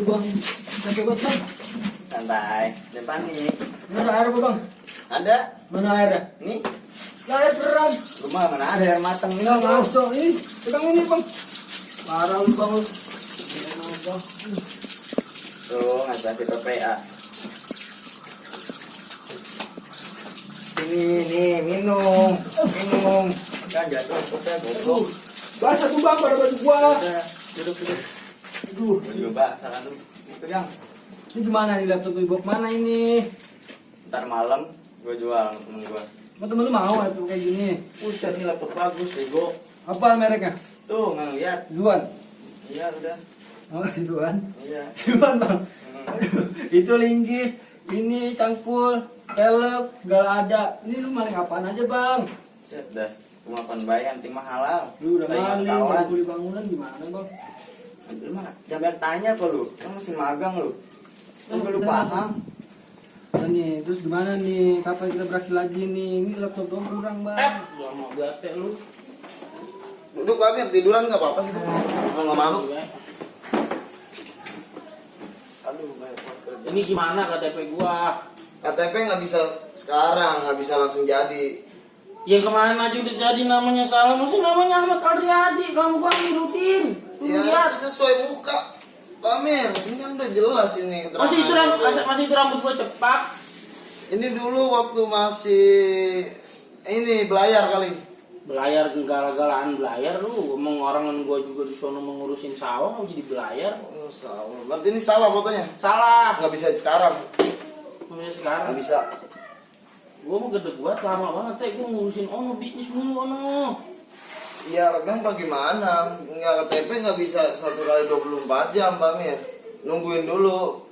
bang, capek banget bang. Santai, depan nih. Mana air apa bang? Ada. Mana airnya? Nih, Air beneran. rumah mana ada air matang ini. Nggak mau dong, ini pegang ini bang. Parah lu bang. Tuh, ngasih PPA. Ini minum. Kan jatuh PPA goblok. Basah tuh bang, pada baju gua. Udah, duduk. Aduh, Coba, salah lu. Pegang. ini gimana nih laptop ibu? Mana ini? Ntar malam gue jual sama temen gue. Mau temen lu mau laptop kayak gini? Buset, nih laptop bagus, Lego. Apa mereknya? Tuh, nggak lihat. Zuan. Iya, udah. Oh, Zuan. Iya. Zuan bang. Aduh, itu linggis, ini cangkul, pelek, segala ada. Ini lu maling apaan aja bang? Buset dah. Cuma bayi anti halal. Lu udah Saingan maling, kawan. beli bangunan gimana bang? Lu mah jangan banyak tanya kok lu. Kan masih magang lu. Kan lu paham. Nah, nih, terus gimana nih? Kapan kita berhasil lagi nih? Ini laptop doang kurang bang. Ya mau bete lu. Duduk Amir, tiduran nggak apa-apa sih. Kalau nggak mau. Aduh, banyak banget kerja. Ini gimana KTP gua? KTP nggak bisa sekarang, nggak bisa langsung jadi. Yang kemarin aja udah jadi namanya salah, masih namanya Ahmad Aldriadi. Kamu gua ngikutin. Ya, Lihat. sesuai muka. Pak Amir, ini kan udah jelas ini keterangan. Masih itu rambut gua cepak. Ini dulu waktu masih ini belayar kali. Belayar gala-galaan belayar lu. Emang orang kan gua juga di sono mengurusin sawah mau jadi belayar. Oh, salah. Berarti ini salah fotonya. Salah. Nggak bisa sekarang. Mulai sekarang. Nggak bisa. Gua mau gede buat lama banget teh gua ngurusin ono bisnis mulu ono. Ya, memang bagaimana? Nggak KTP nggak bisa 1 kali 24 jam, Pak Amir. Nungguin dulu.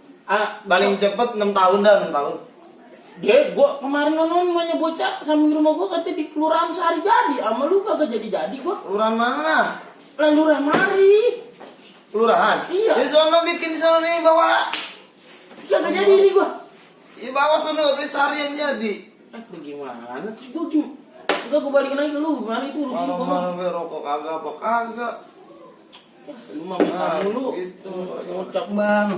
Paling cepet 6 tahun dah, 6 tahun. Dia gua kemarin nonton banyak bocah samping rumah gua katanya di kelurahan Sari jadi, sama lu kagak jadi gua. Kelurahan mana? Lah lurah mari. Kelurahan? Iya. Di sono bikin di sono nih bawa. Kagak jadi nih gua. Iya bawa sono katanya seharian jadi. Itu gimana? Terus gua gimana? Enggak gua balikin lagi ke lu, gimana itu urusin gua. Malam-malam gue rokok kagak apa kagak. Lu mah minta mulu. Gitu. Ngocak. Bang,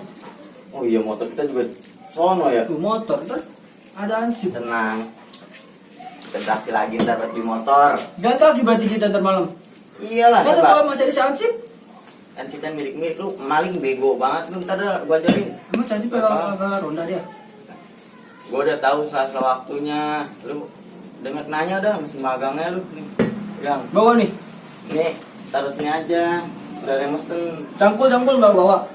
Oh iya, motor kita juga sono ya. tuh motor ntar ada ansip. Tenang. Kita berhasil lagi ntar buat di motor. Gak lagi berarti kita ntar malam. Iyalah, Masa coba. kalau masih ada si ansip? Kan kita mirip-mirip lu maling bego banget lu, ntar dah gua ajarin. Emang tadi agak ronda dia. Gua udah tahu sela-sela waktunya. Lu denger nanya udah masih magangnya lu nih. Yang Bawa nih, nih taruh sini aja. Udah ada yang mesen. cangkul nggak bawa.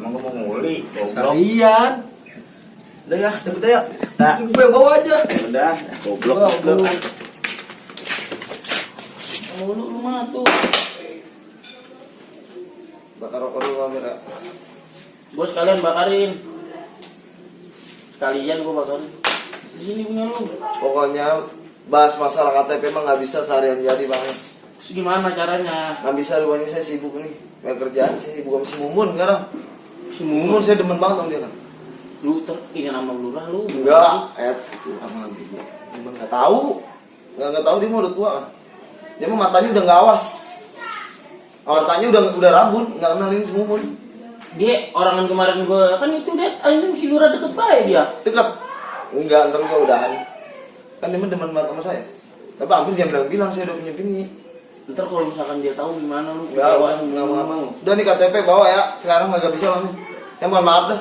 Emang gua mau nguli, goblok. Sekalian, Udah ya, cepet ya. Tak. gue yang bawa aja. Udah, goblok. Bawa, goblok. bawa. Lu mah tuh. Bakar rokok dulu Amir ya. Gua sekalian bakarin. Sekalian gua bakarin. Di sini punya lu. Pokoknya bahas masalah KTP emang nggak bisa seharian jadi Bang. Terus gimana caranya? Nggak bisa rupanya saya sibuk nih. Kayak kerjaan saya sibuk sama si Mumun sekarang. Si Mumun saya demen banget sama dia kan. Lu ingin nama lurah lu. Enggak, sama nanti gua. Emang nggak tahu. Nggak tahu dia mau udah tua kan. Dia mah matanya udah nggak awas. Matanya udah rabun, nggak kenalin si Mumun. Dia orangan kemarin gua kan itu dia anjing si lurah deket bae dia. Dekat. Enggak, ntar gua udahan. Kan dia mah demen banget sama saya. Tapi hampir dia bilang saya udah punya bini. Ntar kalau misalkan dia tahu gimana lu Enggak, nggak mau. Udah nih KTP bawa ya. Sekarang nggak bisa Bang. Ya mohon maaf dah.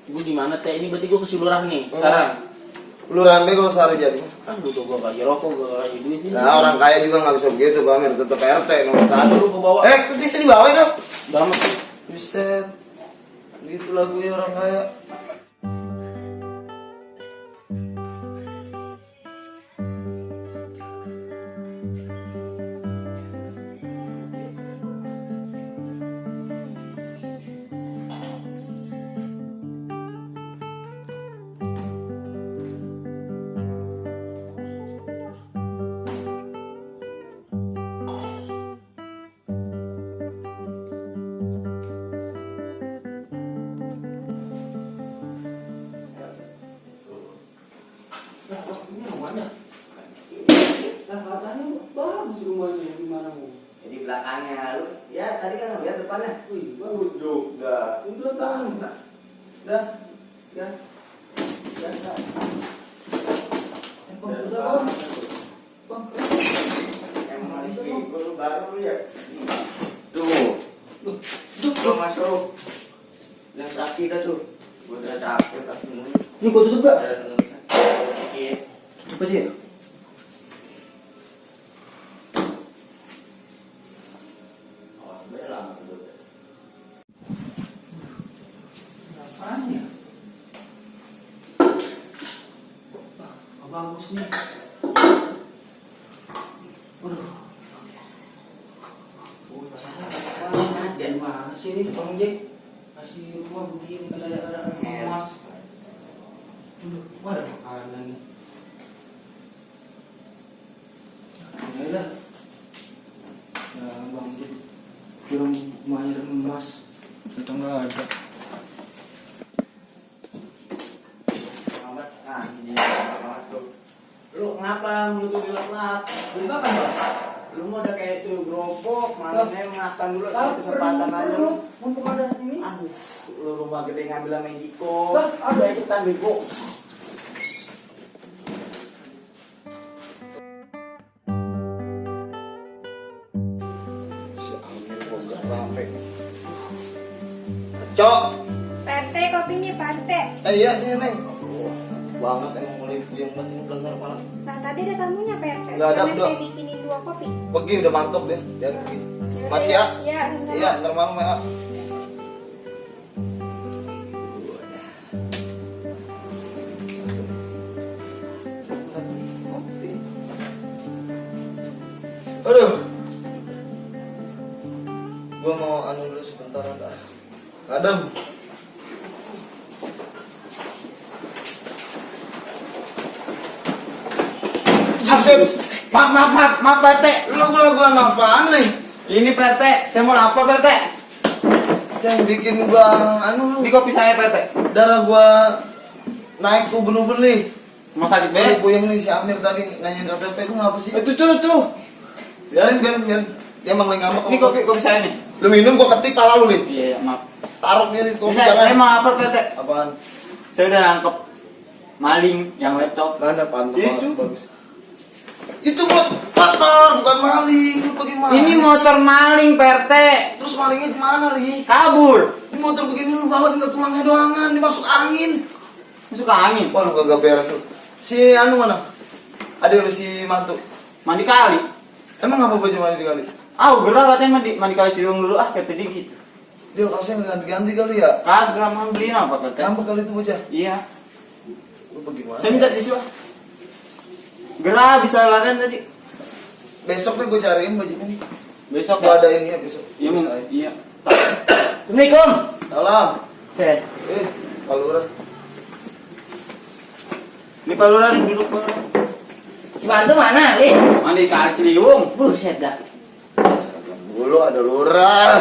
Gua di mana teh ini berarti gua ke si lurah nih sekarang. Kelurahan B kalau sehari jadi. Kan udah gua kasih rokok, gua kasih duit ini. Nah orang kaya juga nggak bisa begitu Bang Amir. Tetap RT nomor Satu 1. lu gua bawa. Di sini bawa kan? Damat. Buset. Gitu lagunya orang kaya. Ini rumahnya. Nah katanya bagus rumahnya, gimana mau? Jadi belakangnya lu ya tadi kan ngeliat depannya. Wih, Ujuk dah. udah tahu. Dah. Ya. Ya, ya. Bang, Dah. udah, Bang. Bang. Emang istri guru baru lu ya. Tuh. Tuh masuk. Yang kaki dah tuh. Gua udah capek pas semuanya. Ini gua tutup gak? Ada nulisan sedikit. Tutup aja ya? Awas belang tuh. Apaan ya? Ah, bagus nih. Waduh. Dan mana sih ini Bang Jack? Kasih rumah begini ada emas. Waduh, makanan nih. Ya udah. Ya Bang Jack. Kira rumahnya ada emas. Ternyata nggak ada. Selamat anjing, selamat tuh. Lu ngapa mulut lu lap-lap? Beli makan Bang? Lu mau udah kayak itu gerobok, malamnya makan dulu Ah, kesempatan aja lu. Mumpung ada ini. Aduh, lu rumah gede ngambil sama Jiko. Bang, aduh. Udah ikutan bego. Si Amir kok gak rame. Cok. Pak RT, kopinya Pak RT. Iya sini Neng. Aduh, banget emang mulai yang penting belakang kepala. Nah, tadi ada tamunya Pak RT. Nggak ada, Karena udah. saya bikinin 2 kopi. Pergi udah mantap dia. Dia pergi. Masih ya? Iya, sama-sama. Iya, ntar malam ya. Aduh. Gua mau anu dulu sebentar dah. Kadang. Buset. Maaf PT. Lu gua apaan nih? Ini PT, saya mau lapor PT. Yang bikin gua anu Di lu. kopi saya PT. Darah gua naik tuh bener-bener nih. Mau sakit Gue be? puyeng nih si Amir tadi nanyain KTP lu ngapa sih? Tuh. Biarin. Dia emang lagi ngambek. Ini kopi saya nih. Lu minum gua ketik pala lu nih. Iya, maaf. Taruh dia di kopi Saya jangan. mau lapor PT. Apaan? Saya udah nangkep maling yang laptop. Mana pantau Itu. bagus. Itu motor bukan maling. Lu bagaimana? Ini sih? motor maling PT. Terus malingnya kemana li? Kabur. Ini motor begini lu bawa tinggal tulangnya doangan, dimasuk angin. Masuk ke angin. Wah lu kagak beres lu. Si anu mana? Ada lu si mantu. Mandi kali. Emang apa baju mandi kali? Gerah katanya mandi kali Ciliwung dulu kata dia gitu. Dia kaosnya ganti-ganti kali ya? Kagak mau beliin apa PT? Ngambek kali itu bocah. Iya. Lu bagaimana? Saya minta tisu. Gerah bisa larian tadi. Besok nih gue cariin bajunya nih. Besok Gua ada ini ya besok. Iya, Bisa ya. iya. Assalamualaikum. Salam. Oke. Pak Lurah. Ini Pak Lurah nih duduk Pak. Si Mantu mana, Li? Mandi kali Ciliwung. Buset dah. Dulu ada Lurah.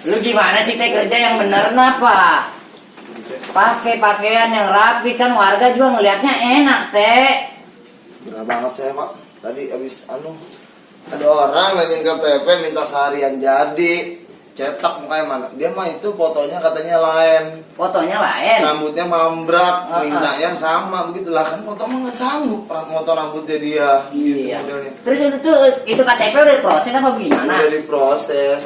Lu gimana sih teh kerja yang bener napa? Pakai pakaian yang rapi kan warga juga ngelihatnya enak teh. Bener banget saya Pak. Tadi abis ada orang nanyain KTP minta seharian jadi. Cetak mukanya mana? Dia mah itu fotonya katanya lain. Fotonya lain. Rambutnya mambrak, Ah, ah. mintanya sama begitulah kan foto mah nggak sanggup motor rambutnya dia gitu Iya. modelnya. Terus itu KTP udah diproses apa gimana? Udah diproses,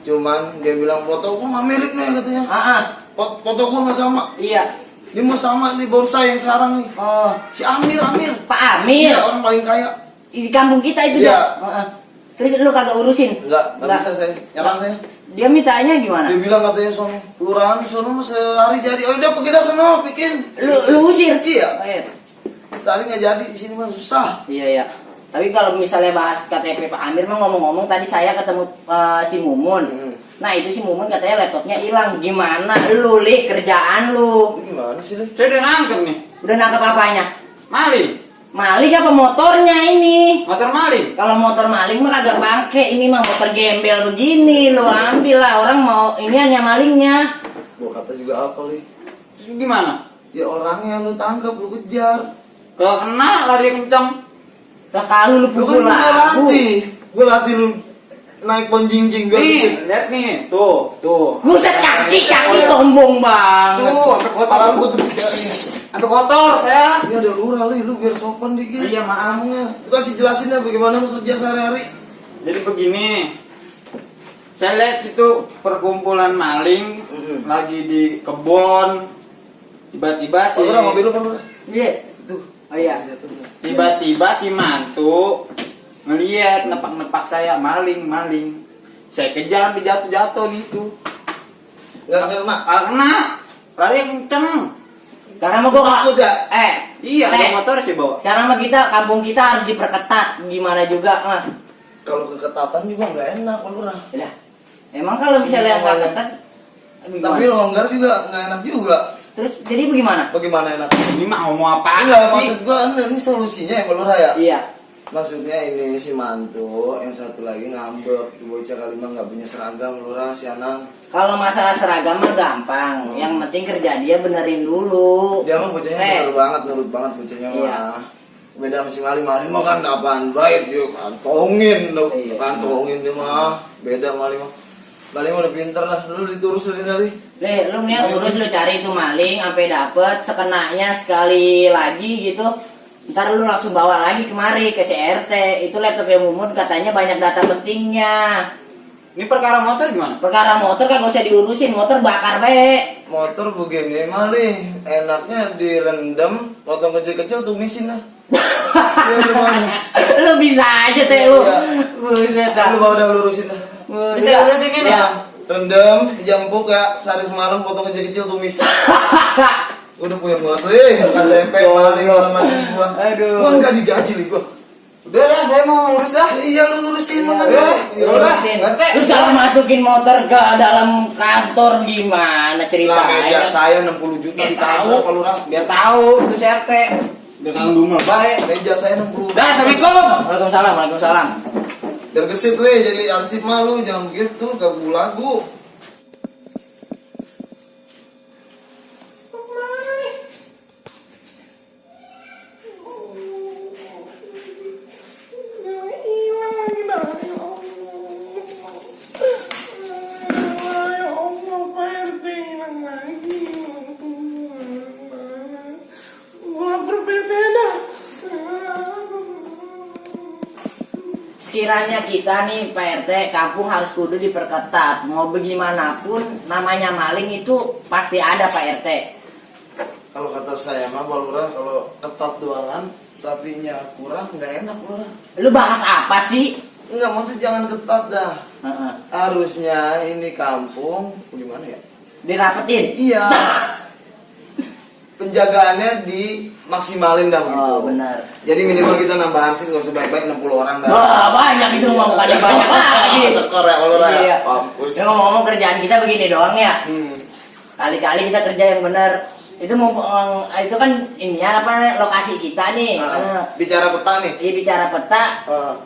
cuman dia bilang foto gua nggak mirip nih katanya. Ah, Foto gua nggak sama. iya. Ini mau sama nih bonsai yang sekarang nih. Oh, Si Amir. Pak Amir. Iya, orang paling kaya. Di kampung kita itu Iya. dah. Terus lu kagak urusin? Enggak bisa saya. Nyerang saya. Dia mintanya gimana? Dia bilang katanya sono kelurahan sono mah sehari jadi. Oh udah pergi dah sono bikin. Lu usir? Iya. Oh, iya. Sehari nggak jadi di sini mah susah. Iya ya. Tapi kalau misalnya bahas KTP Pak Amir mah ngomong-ngomong tadi saya ketemu si Mumun. Nah itu si Mumun katanya laptopnya hilang. Gimana lu Li kerjaan lu? Ini gimana sih Li? Saya udah nangkep nih. Udah nangkep apanya? Maling. Maling apa motornya ini? Motor maling. Kalau motor maling mah kagak pake. Ini mah motor gembel begini. Lu ambil lah orang mau ini hanya malingnya. Gua kata juga apa Li? Terus gimana? Ya orangnya lu tangkap lu kejar. Kalau kena lari kencang. Lah kalau lu Lu kan pukul gua lagu. latih. Gua latih lu naik ponjingjing biar Nih, gesit. lihat nih. Tuh. Buset kaki sombong banget. Tuh, sampai kotor. Parah gua tuh ini. Sampai kotor saya. Ya ada lurah lu biar sopan dikit. Iya, maaf. Lu kasih jelasin dah bagaimana lu kerja sehari-hari. Jadi begini. Saya lihat itu perkumpulan maling lagi di kebun. Tiba-tiba si Kalau mobil lu kan lu. Iya. Tuh. Oh iya. tiba-tiba si mantu ngelihat nepak-nepak saya maling. Saya kejar dijatuh-jatuh nih tuh. Enggak kena. Karena lari kenceng. Karena mah gua Takut ya? Iya, Teh. ada motor sih bawa. Karena mah kampung kita harus diperketat gimana juga mah. Kalau keketatan juga nggak enak lurah. Udah. Emang kalau misalnya nggak ketat Tapi gimana? longgar juga nggak enak juga. Terus jadi bagaimana? Bagaimana enak? Ini mah ngomong apaan Enggak, sih? maksud gua ini solusinya ya lurah ya. Iya. Maksudnya ini si mantu, yang satu lagi ngambek, tuh bocah kali mah nggak punya seragam lurah si Anang. Kalau masalah seragam mah gampang. Yang penting kerja dia benerin dulu. Dia mah bocahnya nurut banget bocahnya Iya. mah. Beda sama si Mali mah kan apaan baik dia kantongin, Iya. kantongin dia mah. Beda Mali mah. Mali mah udah pinter lah, dulu diturus dari. Lu nih urus lu cari itu maling sampai dapet sekenanya sekali lagi gitu. Ntar lu langsung bawa lagi kemari ke CRT. Itu laptopnya Mumun katanya banyak data pentingnya. Ini perkara motor gimana? Perkara motor kagak usah diurusin, motor bakar bae. Motor begini Mali, enaknya direndam, potong kecil-kecil tumisin lah. Ya, gimana? Lu bisa aja teh lu. Iya. Buset dah. Lu bawa udah lurusin lah. Bisa urusin ini Ya. ya? Rendam, jemput ya, sehari semalam potong kecil-kecil tumis. Udah punya banget, KTP Mali malam-malam gua. Aduh. Gua nggak digaji nih gua. Udah dah, saya mau ngurus dah. Iya lu lurusin Iya, makanya. Ya udah. Urusin. Bete. Terus kalau masukin motor ke dalam kantor gimana Lah ceritanya? meja saya 60 juta Biar ditabrak tahu. kalau orang. Biar tahu itu CRT. Biar kang dumel baik. Meja saya 60. Dah, assalamualaikum. Waalaikumsalam, waalaikumsalam. Biar gesit le, jadi ansip malu, jangan begitu, gak lagu. Sekiranya kita nih Pak RT kampung harus kudu diperketat. Mau bagaimanapun namanya maling itu pasti ada Pak RT. Kalau kata saya mah Pak Lurah, kalau ketat doangan tapi nya kurang nggak enak Lurah. Lu bahas apa sih? Enggak, maksud jangan ketat dah. Heeh. Harusnya ini kampung gimana ya? Dirapetin. Iya. Penjagaannya dimaksimalin dah begitu. Oh, benar. Jadi minimal kita nambah hansip nggak usah baik-baik 60 orang dah. Wah, banyak itu mah bukannya banyak lagi. Tekor ya kalau Lurah. Iya. Mampus. Ya ngomong kerjaan kita begini doang ya. Kali-kali kita kerja yang benar. Itu itu kan ininya apa lokasi kita nih. Bicara peta nih. Iya bicara peta.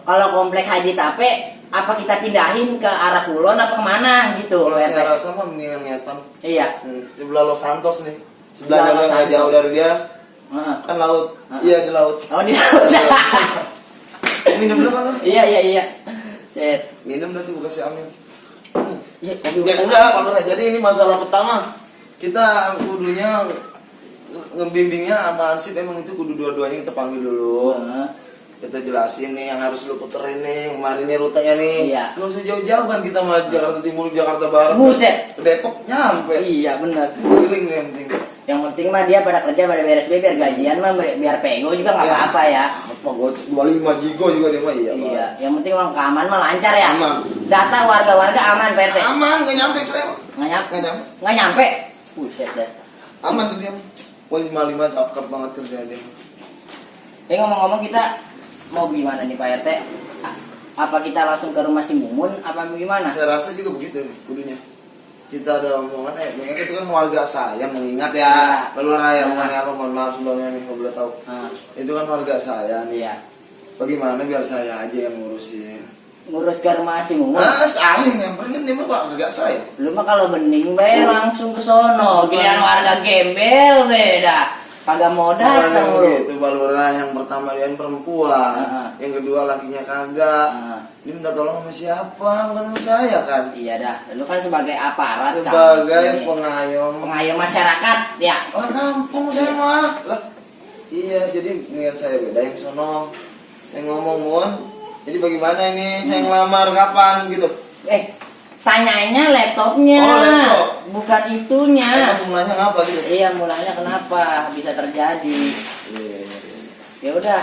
Kalau komplek Haji Tape apa kita pindahin ke arah Kulon apa kemana gitu? Kalau Pak saya RT? rasa mah mendingan ngetan. Iya. Sebelah Los Santos nih. Sebelah Sebelahnya Los nggak jauh Santos. dari dia Heeh. kan laut. Heeh. Iya di laut. Oh di Minum dulu kan? Lu? Iya. Set. Minum nanti buka si Amin. Ya, Ya enggak, kalau enggak. Jadi ini masalah pertama. Kita kudunya ngebimbingnya sama Ansip emang itu kudu dua-duanya kita panggil dulu. Heeh. Kita jelasin nih yang harus lu puterin nih, kemarin nih rutenya nih. Iya. Nggak usah jauh-jauh kan kita mau Jakarta Timur, Jakarta Barat. Buset. Ke Depok nyampe. Iya benar. Keliling nih yang penting. Yang penting mah dia pada kerja pada beres biar gajian mah biar pego juga nggak Ya. apa-apa ya. Apa gua 25 gigo juga dia mah iya. Iya. Yang penting uang keamanan mah lancar ya. Aman. Data warga-warga aman Pak RT. Aman, nggak nyampe saya. Nggak nyampe. Nggak nyampe. Nggak nyampe. Buset dah. Aman tuh dia. Wah 55 cakep banget kerjaan dia. Ngomong-ngomong kita mau gimana nih Pak RT? Apa kita langsung ke rumah si Mumun apa gimana? Saya rasa juga begitu nih kudunya. Kita ada omongan mengingat itu kan warga saya mengingat ya. Lalu raya rumahnya apa mohon maaf sebelumnya nih nggak boleh tahu. Itu kan warga saya nih. Iya. Bagaimana biar saya aja yang ngurusin. Ngurus ke rumah si Mumun. Ahli nyamperin kan dia mah warga saya. Lu mah kalau bening bae langsung ke sono. Giliran warga gembel beda. kagak mau Bukan datang yang lu. begitu, Pak Lurah. Yang pertama dia perempuan, yang kedua lakinya kagak. Dia minta tolong sama siapa? Bukan sama saya kan? Iya dah, lu kan sebagai aparat Sebagai kan. pengayom Masyarakat ya. orang kampung saya mah. Lah, iya, jadi niat saya beda yang sono. Saya ngomong, Mun. Jadi bagaimana ini? Saya ngelamar kapan gitu? Tanyanya laptopnya, Oh, laptop. bukan itunya. Emang mulanya ngapa gitu? Iya, mulanya kenapa bisa terjadi? Iya. Ya udah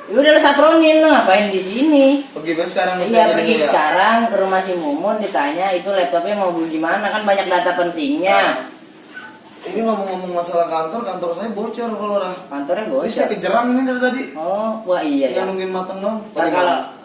lu sapronin, lu ngapain di sini? Pergi bes sekarang Iya, saya pergi jadi ya. sekarang ke rumah si Mumun, ditanya itu laptopnya mau beli di mana, kan banyak data pentingnya. Ini ngomong-ngomong masalah kantor saya bocor kalau Lurah. Kantornya Ini bocor. saya kejerang ini dari tadi. Oh, wah iya ya. Yang nungguin mateng dong.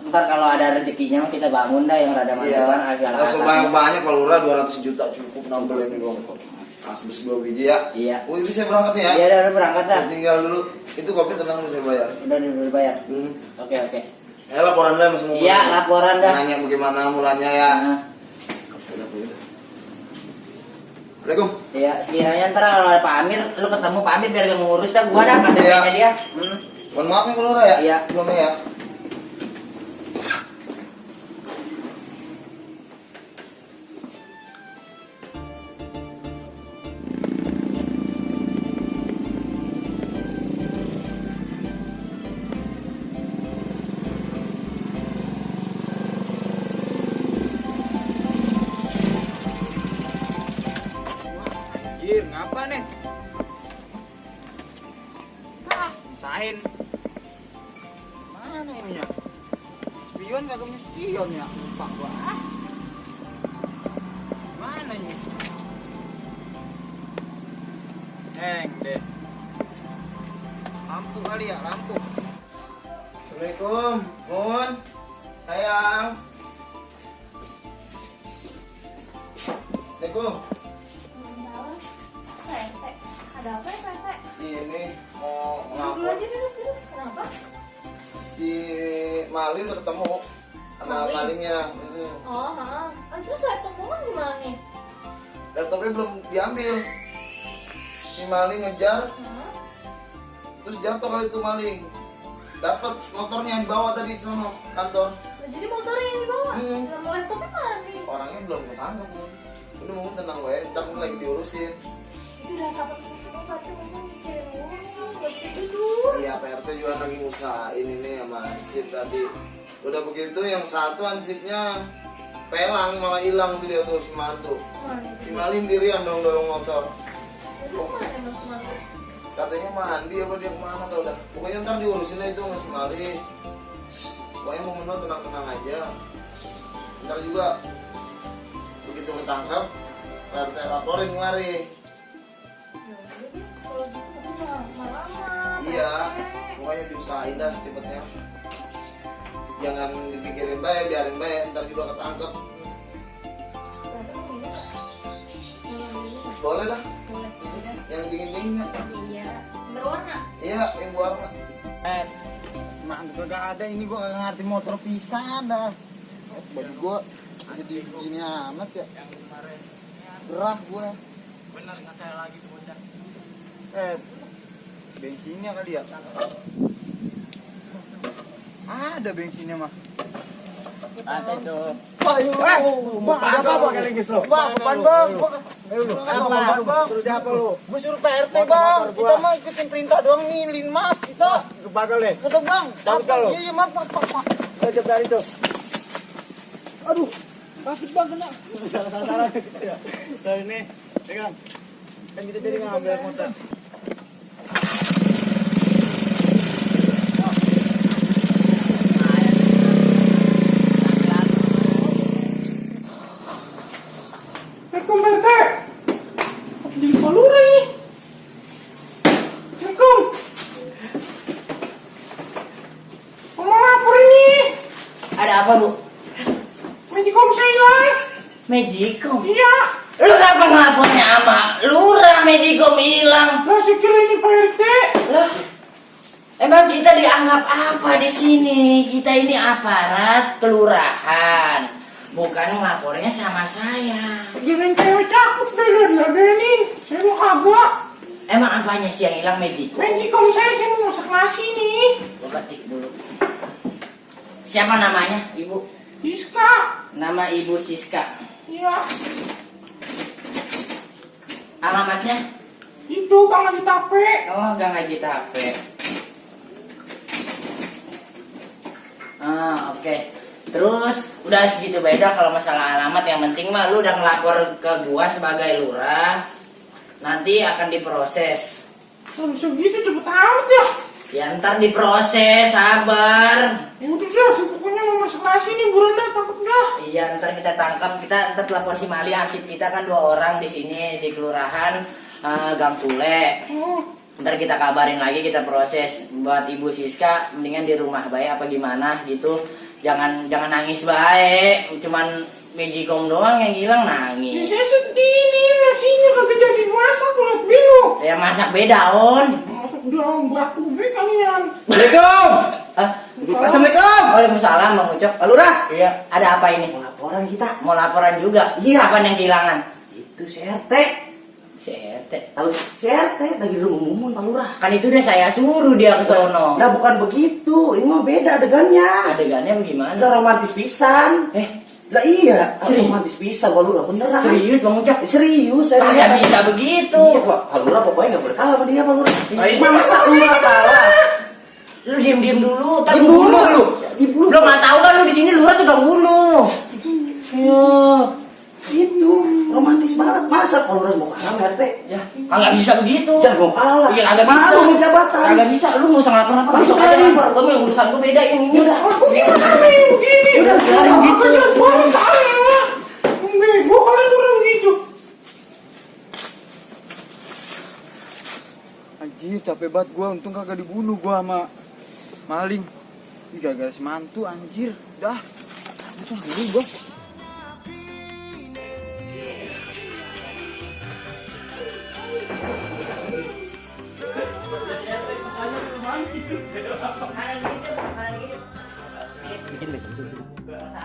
Ntar kalau ada rezekinya kita bangun dah yang rada Iya. mantukan agak Nggak usah banyak-banyak kalau Lurah 200 juta cukup nambel ini doang kok. Asbes 2 biji ya. Iya. Oh, itu saya berangkat nih ya. Iya, udah berangkat dah. Saya tinggal dulu. Itu kopi tenang dulu saya bayar. Udah bayar. Hmm. Oke. Ya laporan dah sama Iya, laporan dah. Nanya bagaimana mulanya ya. Nah, Assalamualaikum. iya, sekiranya ntar kalau ada Pak Amir, lu ketemu Pak Amir biar gak ngurus dah gua dah KTP-nya Iya. dia. Mohon maaf nih kalau Lurah ya. Iya. Belumnya ya. Anjir, ngapa nih? Sain. Mana ini ya? Spion kagak punya spion ya? Lupa gua. Mana ini? Deh. Lampu kali ya, lampu. Assalamualaikum. Mun. Sayang. Assalamualaikum. Ada apa ya Pak RT? Ini mau Duduk ngapor. aja duduk. Kenapa? Si Mali udah ketemu sama Mali? malingnya. Oh, terus laptop kamu gimana nih? Laptopnya belum diambil. Si maling ngejar, terus jatuh kali itu maling. Dapat motornya yang dibawa tadi ke sono kantor. Jadi motornya yang dibawa? Nama laptopnya mana nih? Orangnya belum ketangkep, Mun. Udah mau tenang wae, ntar lagi diurusin. Itu udah kapan kesini Pak RT ngomong mikirin dulu nih, gak bisa tidur. Iya, PRT juga lagi ngusahain ini sama Ansip tadi. Udah begitu yang satu Ansipnya pelang malah hilang tuh dia tuh si mantu. Mana Si itu? maling dirian dong dorong motor. Itu mana Mas Mantu? Katanya mandi apa dia kemana tau dah. Pokoknya ntar diurusin aja itu masih maling. Pokoknya mau menang tenang-tenang aja. Ntar juga begitu ketangkap, PRT laporin kemari. Ya udah deh, kalau gitu tapi jangan lama-lama. Iya, Pak RT. pokoknya diusahain dah secepatnya. Jangan dipikirin baik, biarin baik, ntar juga ketangkep. Berarti mau minum nggak? Minum dulu nggak? Boleh dah, Boleh. Udah. yang dingin-dinginnya. Iya. Berwarna. Iya, yang warna. Mak kagak ada ini gua kagak ngerti motor pisan dah. Baju gua jadi gini amat ya. Gerah gua. Benar nggak saya lagi bocah. Bensinnya kali ya? Ada bensinnya mah. Ada itu. Bang, ada apa kali guys lo? Bang, apaan bang? Apa? Suruh siapa lu? Gue suruh PRT bang. Kita mah ikutin perintah doang nih, linmas kita. Kebagal deh. Kata bang. Cabut kalau. Iya, maaf. Kita dari itu. Aduh, sakit bang kena. Salah-salah gitu ya. Dari ini, pegang. Kan kita jadi ngambil motor. Assalamualaikum PRT. Jadi Pak Lurah ini. Assalamualaikum. Mau lapor ini. Ada apa, Bu? Magicom saya hilang. Magicom. Iya. Lu kapan ngelapornya sama Lurah Magicom hilang? Lah saya kira ini Pak RT. Lah, emang kita dianggap apa di sini? Kita ini aparat kelurahan, bukan ngelapornya sama saya. Jangan cewek cakep deh, lihat ini. Saya mau kagak. Emang apa Apanya sih yang hilang, Magic? Magicom saya mau masak nasi nih. Gua ketik dulu. Siapa namanya, Ibu? Siska. Nama Ibu Siska. Iya. Alamatnya? Itu Kang Haji Tape. Oh, Gang Haji Tape. Oke. Terus udah segitu beda kalau masalah alamat. Yang penting mah lu udah ngelapor ke gua sebagai lurah. Nanti akan diproses. Kalau segitu cepet amat ya. Ya ntar diproses, sabar. Ya udah dah, pokoknya mau masak nasi nih, buruan dah, takut dah. Iya, ntar kita tangkap, kita ntar telepon si Mali, hansip kita kan 2 orang di sini di kelurahan Gang Pule. Ntar kita kabarin lagi, kita proses. Buat Ibu Siska, mendingan di rumah baik apa gimana gitu. Jangan nangis baik, cuman Magicom doang yang hilang Ya nangis. saya sedih nih, nasinya kagak jadi masak, ngeliat belu. Ya masak beda, On. Udah berat ube kalian. Assalamualaikum. Hah? Assalamualaikum. Waalaikumsalam, Bang Ucok. Pak Lurah. Iya, ada apa ini? Mau laporan kita. Mau laporan juga? Iya. Apa yang kehilangan? Itu CRT. CRT. Tahu CRT lagi di rumah Mumun Pak Lurah. Kan itu udah saya suruh dia ke sono. Nah bukan begitu, ini mah beda adegannya. Adegannya bagaimana? Udah romantis pisan. Lah iya, Serius? romantis pisan Pak Lurah, beneran. Serius, Bang Ucok? Serius, saya Kagak lihat. bisa begitu. Iya Pak, Pak Lurah pokoknya nggak boleh kalah sama dia Pak Lurah. Oh, iya. Masa Lurah kalah? Lu diem dulu. ntar Diem gua dulu bunuh. lu. Diem dulu. Lu nggak tahu kan lu di sini lurah tukang bunuh. Iya. Itu romantis banget. Masa Pak Lurah mau kalah sama RT? Ya, kagak bisa begitu. Jangan mau kalah. Iya, kagak bisa. Malu nih jabatan. Kagak bisa, lu nggak usah ngelaporin. Masuk aja. aja, Pak. Gua mah urusan gua beda ini. Udah. Gimana nih begini? Udah, biarin Aku gitu. jelas banget saya. Bego kalian orang gitu. Anjir, capek banget gua. Untung kagak dibunuh gua sama maling. Ini gara-gara si mantu anjir. Dah. Untung dulu gua.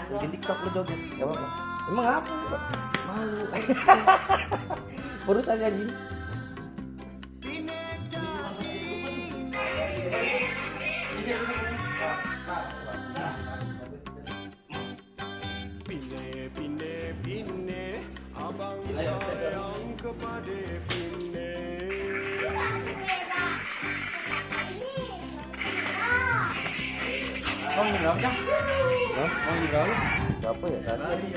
Bikin TikTok lu joget. Gak apa-apa. Emang apa? Malu. Urus aja anjing. Mau di berapa? Mau di berapa? Berapa ya tadi?